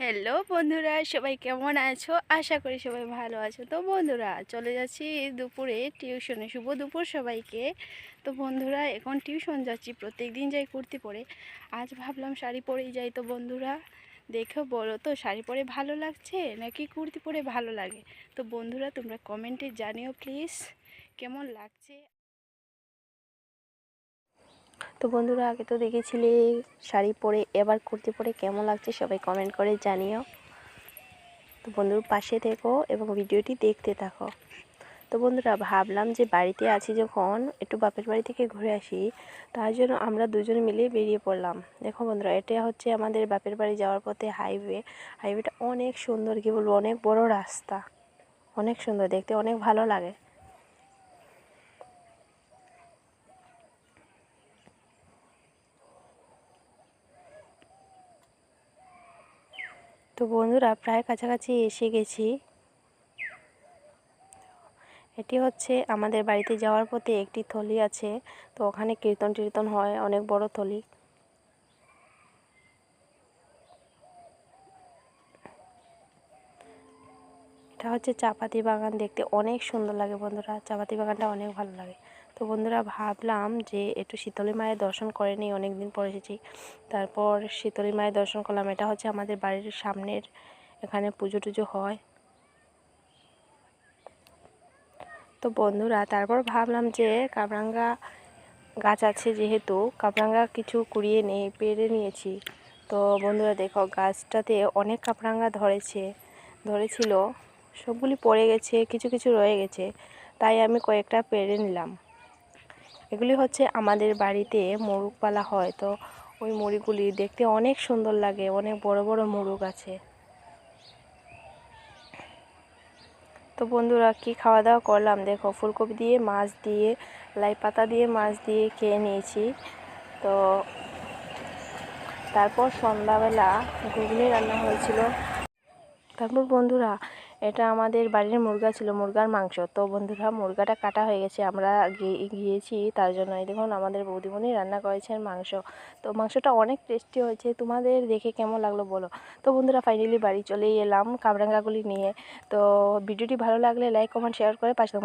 Hello বন্ধুরা, সবাই কেমন আছো? আশা করি সবাই ভালো আছো। তো বন্ধুরা, চলে যাচ্ছি দুপুরে টিউশনে। শুভ দুপুর সবাইকে। তো বন্ধুরা, এখন টিউশন যাচ্ছি, প্রত্যেক দিন যাই কুর্তি পরে। আজ ভাবলাম শাড়ি পরেই যাই। তো বন্ধুরা, দেখো বলো তো, শাড়ি পরে ভালো লাগছে নাকি কুর্তি পরে ভালো লাগে? তো বন্ধুরা, তোমরা কমেন্টে জানিও প্লিজ কেমন লাগছে। তো বন্ধুরা, আগে তো দেখেছিলে শাড়ি পরে, এবার কুর্তি পরে কেমন লাগছে সবাই কমেন্ট করে জানিও। তো বন্ধুর পাশে থেকো এবং ভিডিওটি দেখতে থাকো। তো বন্ধুরা, ভাবলাম যে বাড়িতে আছি যখন একটু বাপের বাড়ি থেকে ঘুরে আসি, তার জন্য আমরা দুজন মিলে বেরিয়ে পড়লাম। দেখো বন্ধুরা, এটা হচ্ছে আমাদের বাপের বাড়ি যাওয়ার পথে হাইওয়েটা অনেক সুন্দর, কি বলবো, অনেক বড় রাস্তা, অনেক সুন্দর দেখতে, অনেক ভালো লাগে। তো বন্ধুরা, প্রায় কাছাকাছি এসে গেছি। এটি হচ্ছে আমাদের বাড়িতে যাওয়ার পথে একটি থলি আছে, তো ওখানে কীর্তন টীর্তন হয়, অনেক বড় থলি। এটা হচ্ছে চাপাতি বাগান, দেখতে অনেক সুন্দর লাগে বন্ধুরা, চাপাতি বাগানটা অনেক ভালো লাগে। তো বন্ধুরা, ভাবলাম যে একটু শীতলী মায়ের দর্শন করে নিই, অনেক দিন পর এসেছি। তারপর শীতলী মায়ের দর্শন করলাম। এটা হচ্ছে আমাদের বাড়ির সামনের, এখানে পুজো টুজো হয়। তো বন্ধুরা, তারপর ভাবলাম যে কামরাঙ্গা গাছ আছে, যেহেতু কামরাঙ্গা কিছু কুড়িয়ে নিয়ে পেরে নিয়েছি। তো বন্ধুরা দেখো, গাছটাতে অনেক কামরাঙ্গা ধরেছিল, সবগুলি পড়ে গেছে, কিছু কিছু রয়ে গেছে, তাই আমি কয়েকটা পেরে নিলাম। এগুলি হচ্ছে আমাদের বাড়িতে মোরগ পালা হয়, তো ওই মুরগগুলি দেখতে অনেক সুন্দর লাগে, অনেক বড় বড় মোরগ আছে। তো বন্ধুরা, কি খাওয়া দাওয়া করলাম দেখো, ফুলকপি দিয়ে মাছ দিয়ে, লাই পাতা দিয়ে মাছ দিয়ে খেয়ে নিয়েছি। তো তারপর সন্ধ্যাবেলা ঘুগনি রান্না হয়েছিল। তারপর বন্ধুরা, এটা আমাদের বাড়ির মুরগা ছিল, মুরগার মাংস। তো বন্ধুরা, মুরগাটা কাটা হয়ে গেছে, আমরা গিয়েছি, তার জন্য এই দেখুন আমাদের বৌদিমণি রান্না করেছেন মাংস। তো মাংসটা অনেক টেস্টি হয়েছে, তোমাদের দেখে কেমন লাগলো বলো। তো বন্ধুরা, ফাইনালি বাড়ি চলেই এলাম কামরাঙ্গাগুলি নিয়ে। তো ভিডিওটি ভালো লাগলে লাইক কমেন্ট শেয়ার করে পাশে